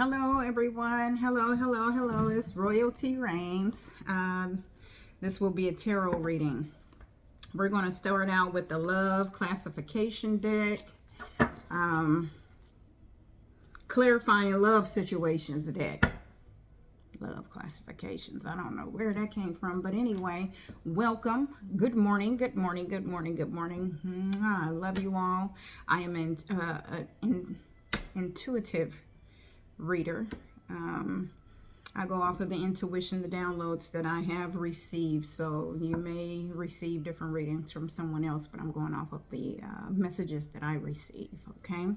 Hello, everyone. Hello, hello, hello. It's Royalty Reigns. This will be a tarot reading. We're going to start out with the love classification deck. Clarifying love situations deck. Love classifications. I don't know where that came from, but anyway, welcome. Good morning. Good morning. Good morning. Good morning. I love you all. I am an intuitive reader. I go off of the intuition, the downloads that I have received. So you may receive different readings from someone else, but I'm going off of the messages that I receive. Okay.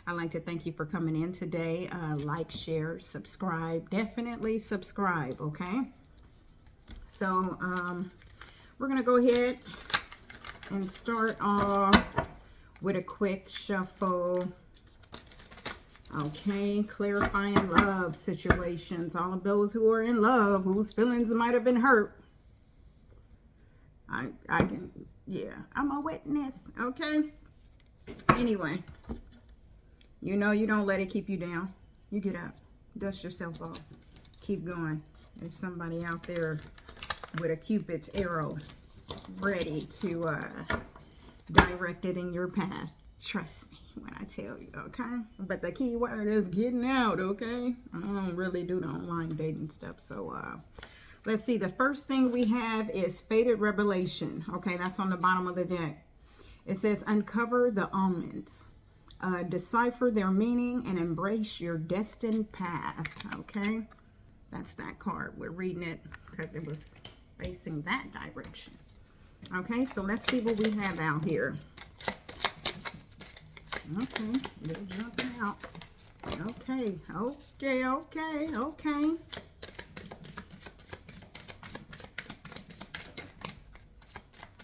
I'd like to thank you for coming in today. Like, share, subscribe. Definitely subscribe. Okay. So we're going to go ahead and start off with a quick shuffle. Okay, clarifying love situations. All of those who are in love, whose feelings might have been hurt. I can, yeah, I'm a witness. Okay. Anyway, you know you don't let it keep you down. You get up, dust yourself off, keep going. There's somebody out there with a Cupid's arrow ready to direct it in your path. Trust me when I tell you, okay? But the key word is getting out, okay? I don't really do the online dating stuff. So let's see. The first thing we have is Faded Revelation. Okay, that's on the bottom of the deck. It says, uncover the omens. Decipher their meaning and embrace your destined path. Okay, that's that card. We're reading it because it was facing that direction. Okay, so let's see what we have out here. Okay, they're jumping out. Okay, okay, okay, okay.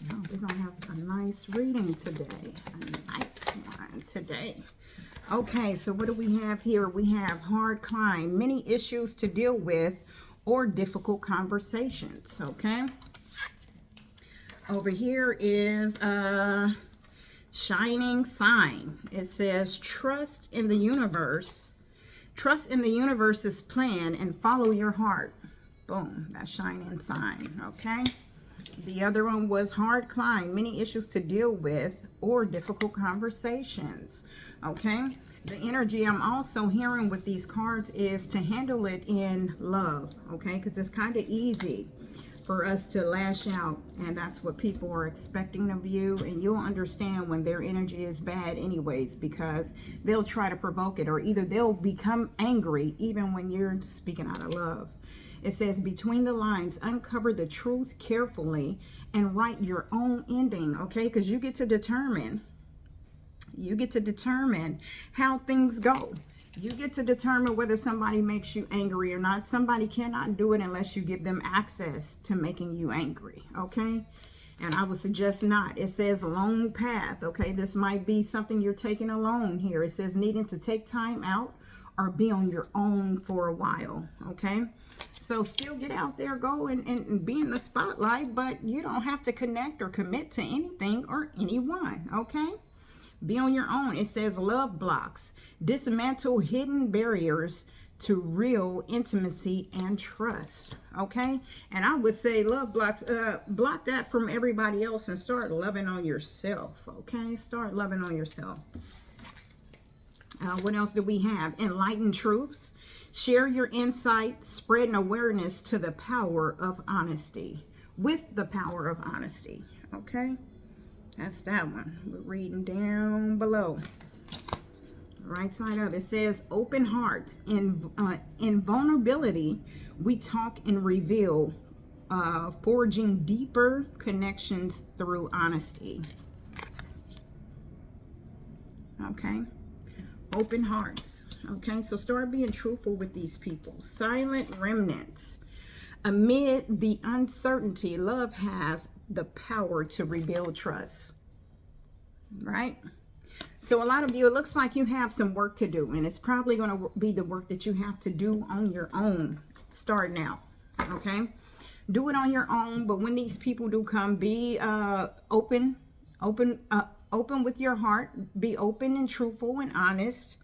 Now we're gonna have a nice reading today. A nice one today. Okay, so what do we have here? We have hard climb, many issues to deal with, or difficult conversations. Okay. Over here is shining sign. It says trust in the universe. Trust in the universe's plan and follow your heart. Boom, that shining sign. Okay. The other one was hard climb, many issues to deal with, or difficult conversations. Okay. The energy I'm also hearing with these cards is to handle it in love. Okay, because it's kind of easy for us to lash out, and that's what people are expecting of you, and you'll understand when their energy is bad anyways, because they'll try to provoke it, or either they'll become angry even when you're speaking out of love. It says between the lines, uncover the truth carefully and write your own ending. Okay, because you get to determine how things go. You get to determine whether somebody makes you angry or not. Somebody cannot do it unless you give them access to making you angry, okay? And I would suggest not. It says lone path, okay? This might be something you're taking alone here. It says needing to take time out or be on your own for a while, okay? So still get out there, go and be in the spotlight, but you don't have to connect or commit to anything or anyone, okay? Be on your own. It says love blocks. Dismantle hidden barriers to real intimacy and trust. Okay? And I would say love blocks, block that from everybody else and start loving on yourself. Okay? Start loving on yourself. What else do we have? Enlightened truths. Share your insight, spreading awareness to the power of honesty. With the power of honesty. Okay? That's that one. We're reading down below. Right side up. It says open hearts. In vulnerability, we talk and reveal, forging deeper connections through honesty. Okay. Open hearts. Okay. So start being truthful with these people. Silent remnants. Amid the uncertainty, love has the power to rebuild trust, right? So a lot of you, it looks like you have some work to do, and it's probably going to be the work that you have to do on your own starting out. Okay, do it on your own, but when these people do come, be open with your heart. Be open and truthful and honest.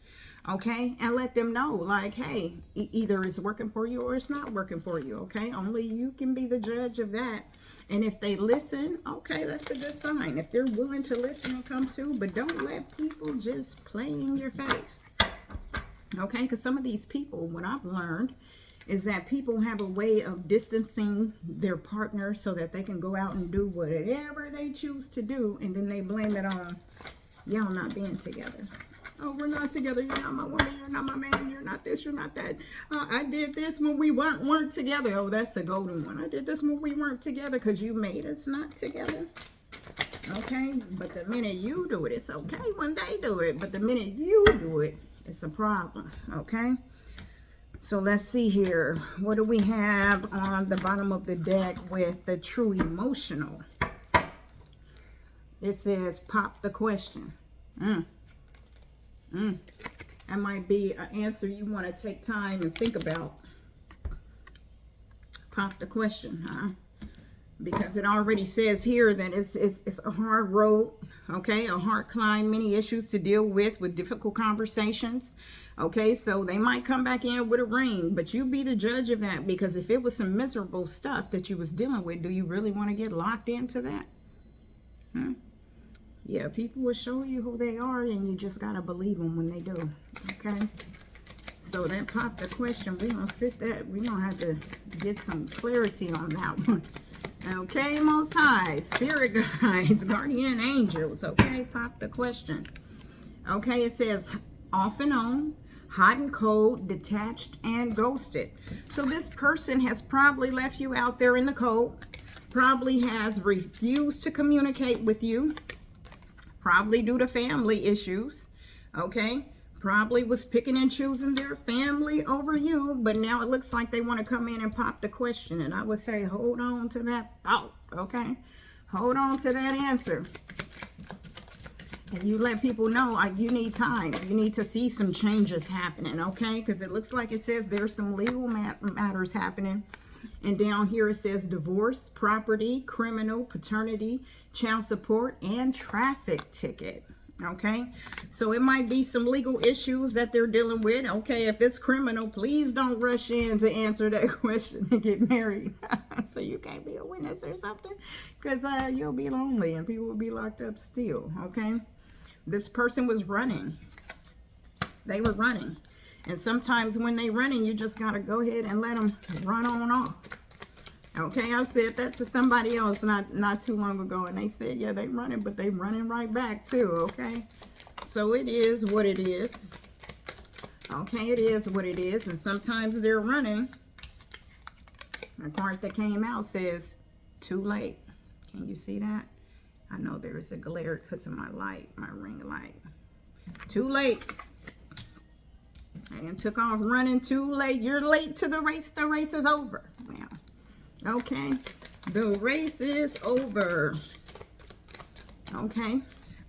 Okay, and let them know, like, hey, either it's working for you or it's not working for you. Okay, only you can be the judge of that. And if they listen, okay, that's a good sign. If they're willing to listen and come to, but don't let people just play in your face. Okay, because some of these people, what I've learned is that people have a way of distancing their partner so that they can go out and do whatever they choose to do, and then they blame it on y'all not being together. Oh, we're not together. You're not my woman. You're not my man. You're not this. You're not that. I did this when we weren't together. Oh, that's a golden one. I did this when we weren't together because you made us not together. Okay? But the minute you do it, it's okay when they do it. But the minute you do it, it's a problem. Okay? So let's see here. What do we have on the bottom of the deck with the true emotional? It says, pop the question. That might be an answer you want to take time and think about. Pop the question, huh? Because it already says here that it's a hard road, okay? A hard climb, many issues to deal with difficult conversations. Okay, so they might come back in with a ring, but you be the judge of that, because if it was some miserable stuff that you was dealing with, do you really want to get locked into that? Yeah, people will show you who they are, and you just got to believe them when they do. Okay? So that popped the question. We're going to sit there. We're going to have to get some clarity on that one. Okay, Most High, Spirit Guides, Guardian Angels. Okay, pop the question. Okay, it says off and on, hot and cold, detached, and ghosted. So this person has probably left you out there in the cold, probably has refused to communicate with you, probably due to family issues, okay? Probably was picking and choosing their family over you, but now it looks like they want to come in and pop the question. And I would say, hold on to that thought, okay? Hold on to that answer. And you let people know you need time. You need to see some changes happening, okay? Because it looks like it says there's some legal matters happening. And down here it says divorce, property, criminal, paternity, child support, and traffic ticket. Okay, so it might be some legal issues that they're dealing with. Okay, if it's criminal, please don't rush in to answer that question and get married. So you can't be a witness or something, because you'll be lonely and people will be locked up still. Okay, this person was running. They were running. And sometimes when they running, you just got to go ahead and let them run on off. Okay, I said that to somebody else not too long ago, and they said, yeah, they running, but they running right back too, okay? So it is what it is. Okay, it is what it is, and sometimes they're running. The card that came out says, too late. Can you see that? I know there is a glare because of my light, my ring light. Too late. And took off running too late. You're late to the race. The race is over now. Okay, the race is over. Okay,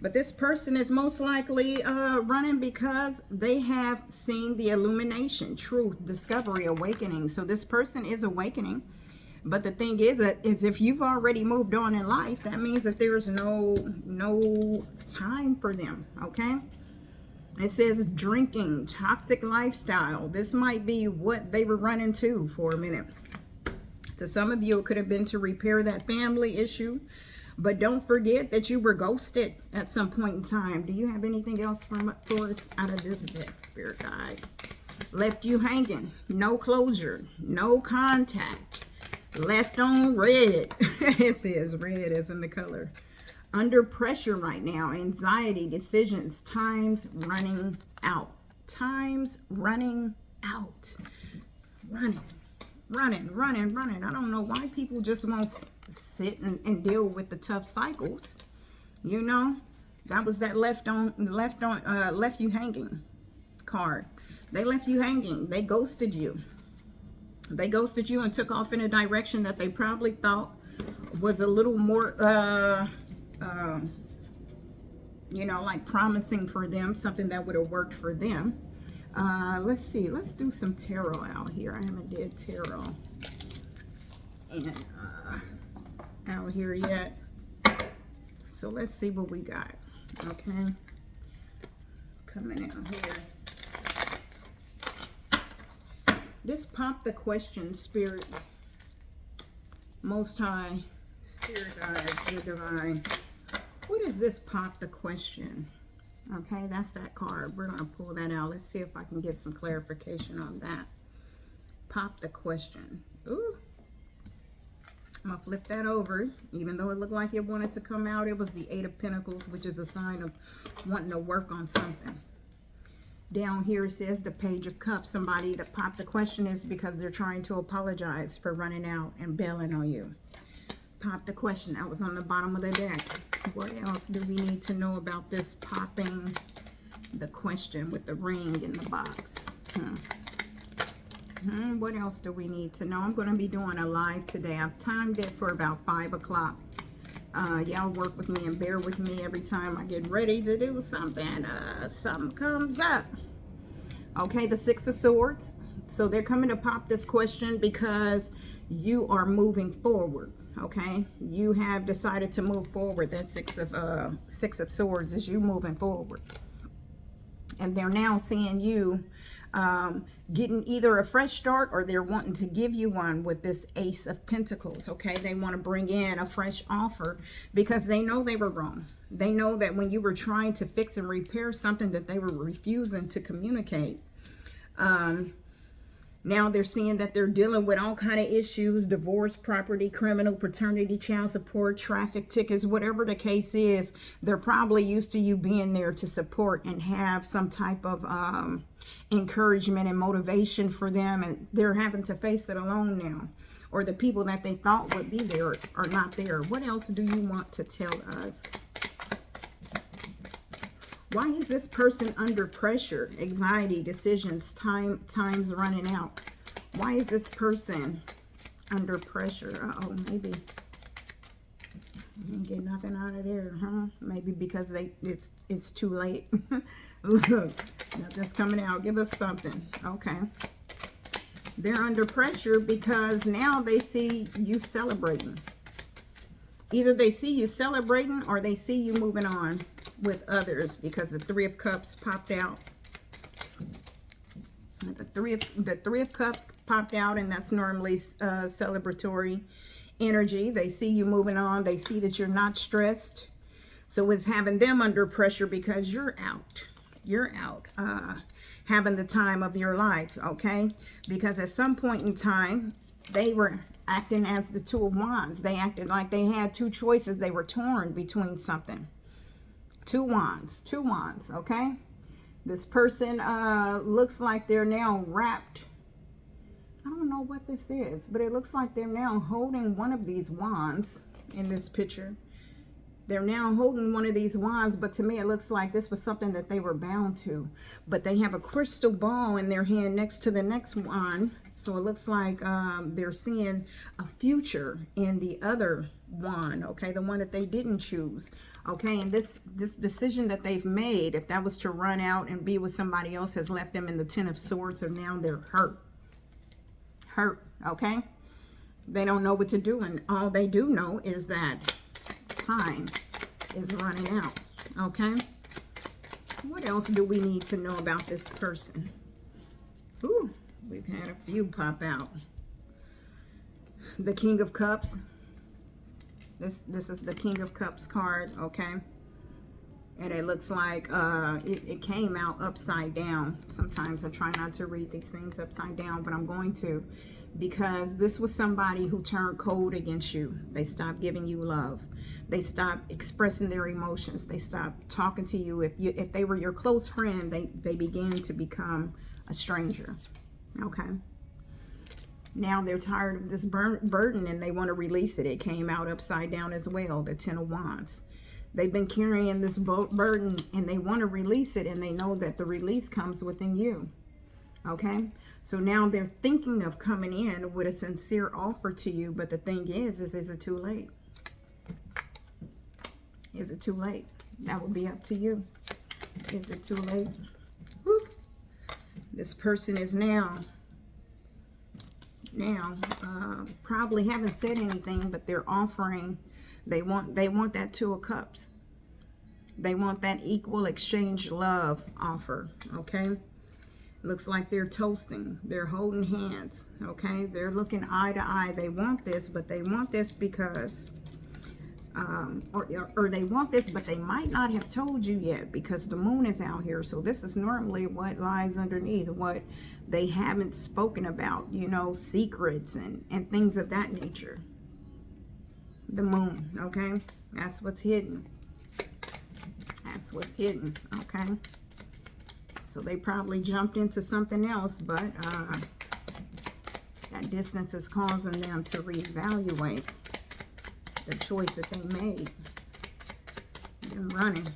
but this person is most likely running because they have seen the illumination, truth, discovery, awakening. So this person is awakening. But the thing is that if you've already moved on in life, that means that there's no time for them. Okay. It says drinking, toxic lifestyle. This might be what they were running to for a minute. To some of you, it could have been to repair that family issue. But don't forget that you were ghosted at some point in time. Do you have anything else for us out of this deck, Spirit Guide? Left you hanging. No closure. No contact. Left on red. It says red as in the color. Under pressure right now. Anxiety, decisions, time's running out. Time's running out. Running. I don't know why people just won't sit and deal with the tough cycles. You know, that was that left you hanging card. They left you hanging. They ghosted you. They ghosted you and took off in a direction that they probably thought was a little more, you know, like promising for them, something that would have worked for them. Let's see. Let's do some tarot out here. I haven't did tarot and out here yet. So let's see what we got. Okay. Coming out here. This popped the question, Spirit, Most High, Spirit Guide, Dear Divine. What is this pop the question? Okay, that's that card. We're going to pull that out. Let's see if I can get some clarification on that. Pop the question. Ooh. I'm going to flip that over. Even though it looked like it wanted to come out, it was the Eight of Pentacles, which is a sign of wanting to work on something. Down here it says the Page of Cups. Somebody that popped the question is because they're trying to apologize for running out and bailing on you. Pop the question. That was on the bottom of the deck. What else do we need to know about this popping the question with the ring in the box? What else do we need to know? I'm going to be doing a live today. I've timed it for about 5 o'clock. Y'all work with me and bear with me every time I get ready to do something. Something comes up. Okay, the Six of Swords. So they're coming to pop this question because you are moving forward. Okay, you have decided to move forward. That Six of Swords is you moving forward. And they're now seeing you getting either a fresh start, or they're wanting to give you one with this Ace of Pentacles. Okay, they want to bring in a fresh offer because they know they were wrong. They know that when you were trying to fix and repair something that they were refusing to communicate, now they're seeing that they're dealing with all kind of issues: divorce, property, criminal, paternity, child support, traffic tickets, whatever the case is. They're probably used to you being there to support and have some type of encouragement and motivation for them, and they're having to face it alone now. Or the people that they thought would be there are not there. What else do you want to tell us? Why is this person under pressure? Anxiety, decisions, time's running out. Why is this person under pressure? Uh-oh, maybe you didn't get nothing out of there, huh? Maybe because it's too late. Look, nothing's coming out. Give us something. Okay. They're under pressure because now they see you celebrating. Either they see you celebrating or they see you moving on with others, because the Three of Cups popped out. The three of Cups popped out, and that's normally celebratory energy. They see you moving on. They see that you're not stressed. So it's having them under pressure because you're out. You're out having the time of your life, okay? Because at some point in time, they were acting as the Two of Wands. They acted like they had two choices. They were torn between something. Two wands, okay? This person looks like they're now wrapped. I don't know what this is, but it looks like they're now holding one of these wands in this picture. They're now holding one of these wands, but to me it looks like this was something that they were bound to. But they have a crystal ball in their hand next to the next wand. So it looks like they're seeing a future in the other wand, okay? The one that they didn't choose, okay? And this decision that they've made, if that was to run out and be with somebody else, has left them in the Ten of Swords, and now they're hurt. Hurt, okay? They don't know what to do, and all they do know is that time is running out, okay? What else do we need to know about this person? Ooh, we've had a few pop out. The King of Cups. This is the King of Cups card, okay? And it looks like it came out upside down. Sometimes I try not to read these things upside down, but I'm going to, because this was somebody who turned cold against you. They stopped giving you love. They stopped expressing their emotions. They stopped talking to you. If they were your close friend, they began to become a stranger, okay? Now they're tired of this burden and they want to release it. It came out upside down as well, the Ten of Wands. They've been carrying this burden and they want to release it, and they know that the release comes within you, okay? So now they're thinking of coming in with a sincere offer to you, but the thing is it too late? Is it too late? That will be up to you. Is it too late? Woo. This person is now probably haven't said anything, but they're offering. They want that Two of Cups. They want that equal exchange love offer, okay? Looks like they're toasting. They're holding hands, okay? They're looking eye to eye. They want this, but they want this because, or they want this, but they might not have told you yet because the moon is out here. So this is normally what lies underneath, what they haven't spoken about, you know, secrets and things of that nature. The moon, okay? That's what's hidden. That's what's hidden, okay? So they probably jumped into something else, but that distance is causing them to reevaluate the choice that they made. They're running.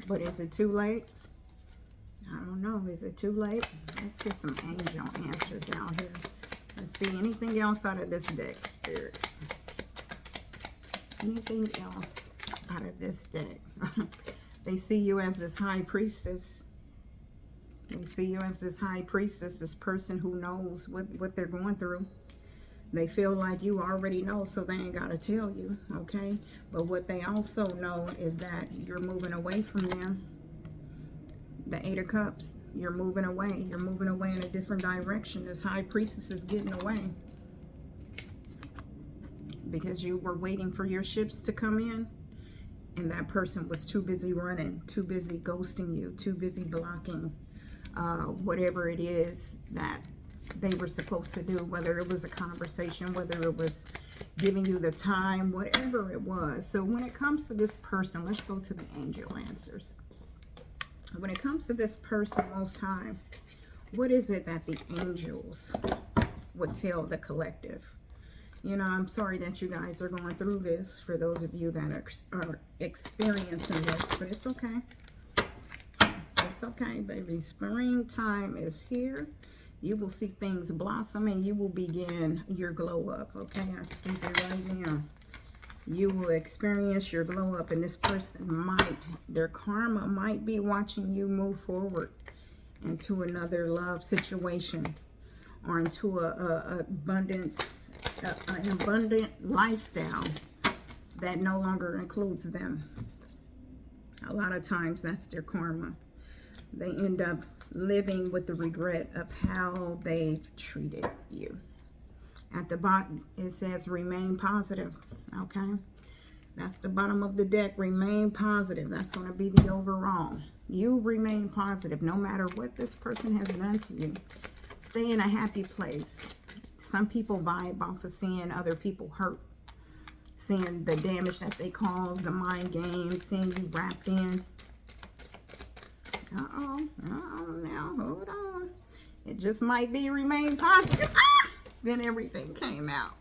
But is it too late? I don't know. Is it too late? Let's get some angel answers out here. Let's see. Anything else out of this deck, Spirit? Anything else out of this deck? They see you as this high priestess. They see you as this high priestess, this person who knows what they're going through. They feel like you already know, so they ain't got to tell you, okay? But what they also know is that you're moving away from them. The Eight of Cups, you're moving away. You're moving away in a different direction. This high priestess is getting away. Because you were waiting for your ships to come in. And that person was too busy running, too busy ghosting you, too busy blocking whatever it is that they were supposed to do, whether it was a conversation, whether it was giving you the time, whatever it was. So when it comes to this person, let's go to the angel answers. When it comes to this person, Most High, what is it that the angels would tell the collective? You know, I'm sorry that you guys are going through this, for those of you that are experiencing this, but it's okay. It's okay, baby. Springtime is here. You will see things blossom and you will begin your glow up, okay? I speak it right now. You will experience your glow up, and this person might, their karma might be watching you move forward into another love situation or into an abundant lifestyle that no longer includes them. A lot of times that's their karma. They end up living with the regret of how they've treated you. At the bottom, it says remain positive, okay? That's the bottom of the deck. Remain positive. That's going to be the overall. You remain positive no matter what this person has done to you. Stay in a happy place. Some people vibe off of seeing other people hurt, seeing the damage that they cause, the mind games, seeing you wrapped in. Now, hold on. It just might be remain positive. Then everything came out.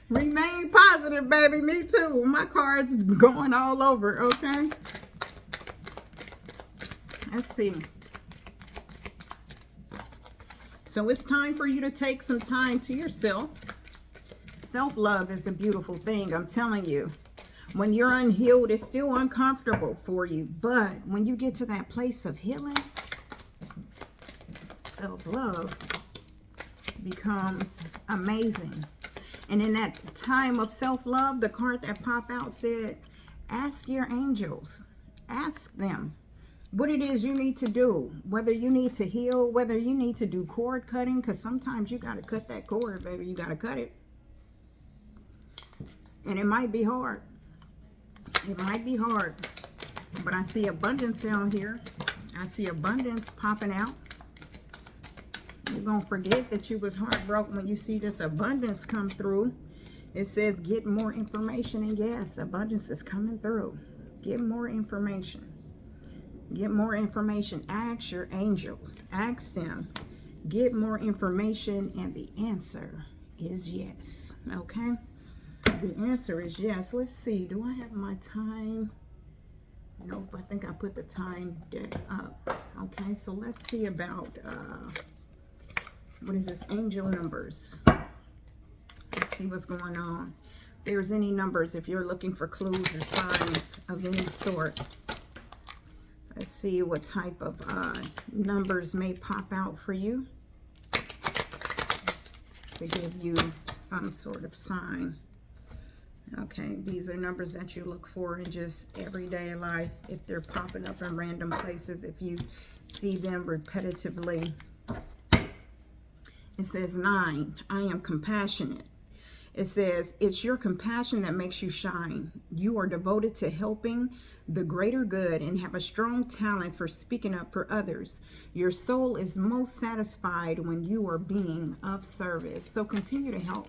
Remain positive, baby. Me too. My card's going all over, okay? Let's see. So it's time for you to take some time to yourself. Self-love is a beautiful thing, I'm telling you. When you're unhealed, it's still uncomfortable for you. But when you get to that place of healing, self-love becomes amazing. And in that time of self-love, the card that popped out said, ask your angels. Ask them what it is you need to do. Whether you need to heal, whether you need to do cord cutting. Because sometimes you got to cut that cord, baby. You got to cut it. And it might be hard. It might be hard, but I see abundance down here. I see abundance popping out. You're going to forget that you was heartbroken when you see this abundance come through. It says get more information, and yes, abundance is coming through. Get more information. Get more information. Ask your angels. Ask them. Get more information, and the answer is yes. Okay? The answer is yes. Let's see. Do I have my time? Nope. I think I put the time deck up. Okay. So let's see about, what is this? Angel numbers. Let's see what's going on. If there's any numbers, if you're looking for clues or signs of any sort. Let's see what type of numbers may pop out for you to give you some sort of sign. Okay, these are numbers that you look for in just everyday life. If they're popping up in random places, if you see them repetitively. It says 9, I am compassionate. It says, it's your compassion that makes you shine. You are devoted to helping the greater good and have a strong talent for speaking up for others. Your soul is most satisfied when you are being of service. So continue to help.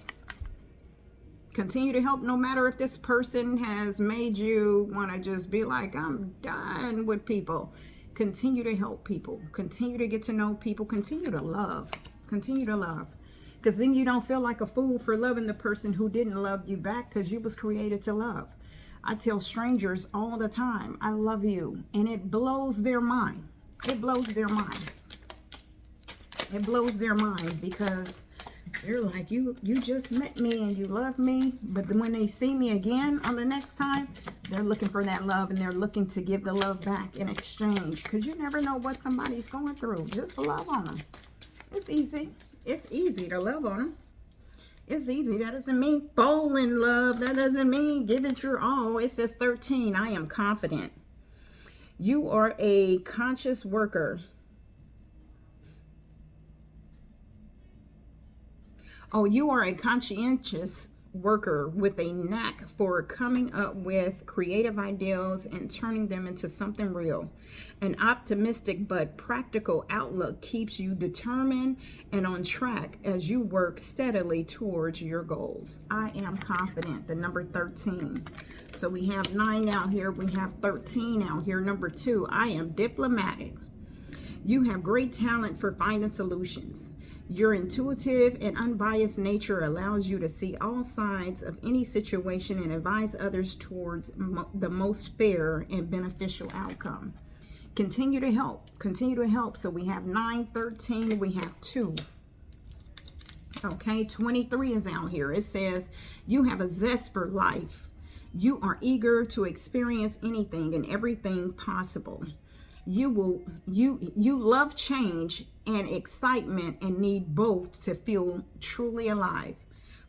Continue to help, no matter if this person has made you want to just be like, I'm done with people. Continue to help people. Continue to get to know people. Continue to love. Continue to love. Because then you don't feel like a fool for loving the person who didn't love you back, because you was created to love. I tell strangers all the time, I love you. And it blows their mind. It blows their mind. It blows their mind, because they're like, you just met me and you love me. But then when they see me again on the next time, they're looking for that love, and they're looking to give the love back in exchange. Because you never know what somebody's going through. Just love on them. It's easy. It's easy to love on them. It's easy. That doesn't mean fall in love. That doesn't mean give it your all. It says 13, I am confident. You are a conscious worker. Oh, you are a conscientious worker with a knack for coming up with creative ideas and turning them into something real. An optimistic but practical outlook keeps you determined and on track as you work steadily towards your goals. I am confident, the number 13. So we have 9 out here. We have 13 out here. Number 2, I am diplomatic. You have great talent for finding solutions. Your intuitive and unbiased nature allows you to see all sides of any situation and advise others towards the most fair and beneficial outcome. Continue to help. Continue to help. So we have 9, 13, we have 2. Okay, 23 is out here. It says, you have a zest for life. You are eager to experience anything and everything possible. You love change and excitement and need both to feel truly alive.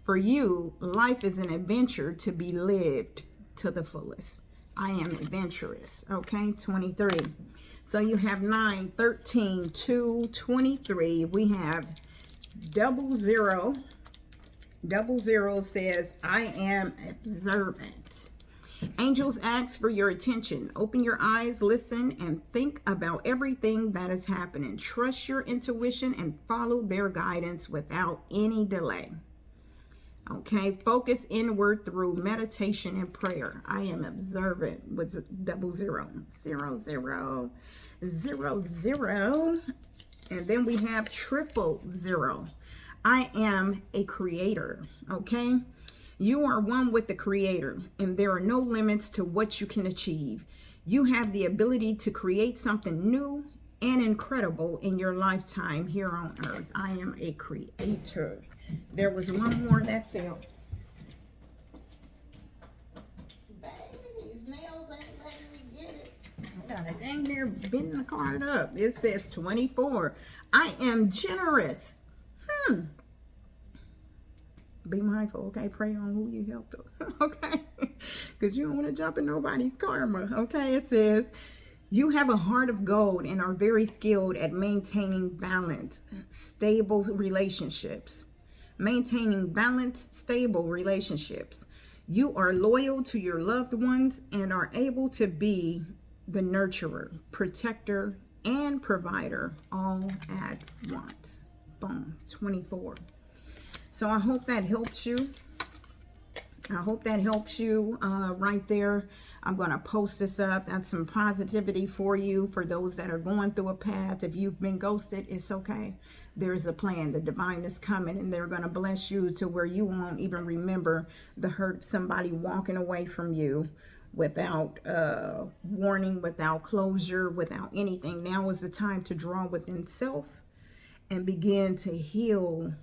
For you, life is an adventure to be lived to the fullest. I am adventurous. Okay, 23. So you have 9, 13, 2, 23. We have 00. 00 says, I am observant. Angels ask for your attention. Open your eyes, listen, and think about everything that is happening. Trust your intuition and follow their guidance without any delay. Okay, focus inward through meditation and prayer. I am observant with 00. 00. 00. And then we have 000. I am a creator. Okay. You are one with the Creator, and there are no limits to what you can achieve. You have the ability to create something new and incredible in your lifetime here on earth. I am a creator. There was one more that fell. Baby, these nails ain't letting me get it. I got it dang near bending the card up. It says 24. I am generous. Be mindful, okay? Pray on who you helped, okay? Because you don't want to jump in nobody's karma, okay? It says, you have a heart of gold and are very skilled at maintaining balanced, stable relationships. Maintaining balanced, stable relationships. You are loyal to your loved ones and are able to be the nurturer, protector, and provider all at once. Boom, 24. So I hope that helps you. I hope that helps you right there. I'm going to post this up. That's some positivity for you, for those that are going through a path. If you've been ghosted, it's okay. There's a plan. The divine is coming, and they're going to bless you to where you won't even remember the hurt of somebody walking away from you without warning, without closure, without anything. Now is the time to draw within self and begin to heal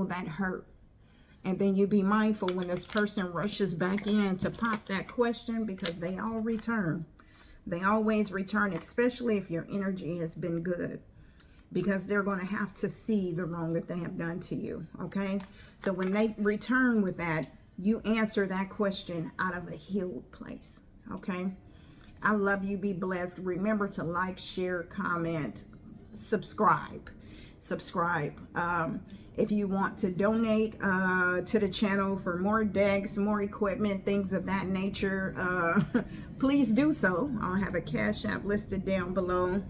that hurt. And then you be mindful when this person rushes back in to pop that question, because they all return. They always return, especially if your energy has been good, because they're going to have to see the wrong that they have done to you. Okay, so when they return with that, you answer that question out of a healed place. Okay, I love you. Be blessed. Remember to like, share, comment, subscribe. If you want to donate to the channel for more decks, more equipment, things of that nature, please do so. I'll have a Cash App listed down below.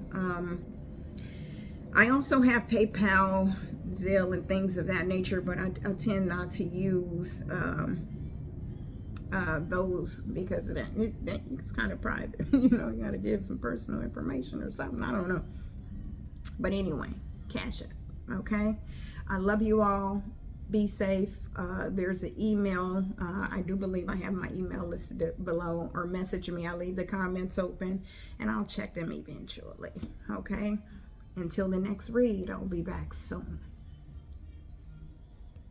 I also have PayPal, Zelle, and things of that nature, but I tend not to use those because of that. It's kind of private. You know, you got to give some personal information or something. I don't know. But anyway, Cash App. Okay. I love you all. Be safe. There's an email. I do believe I have my email listed below, or message me. I'll leave the comments open and I'll check them eventually. Okay. Until the next read, I'll be back soon.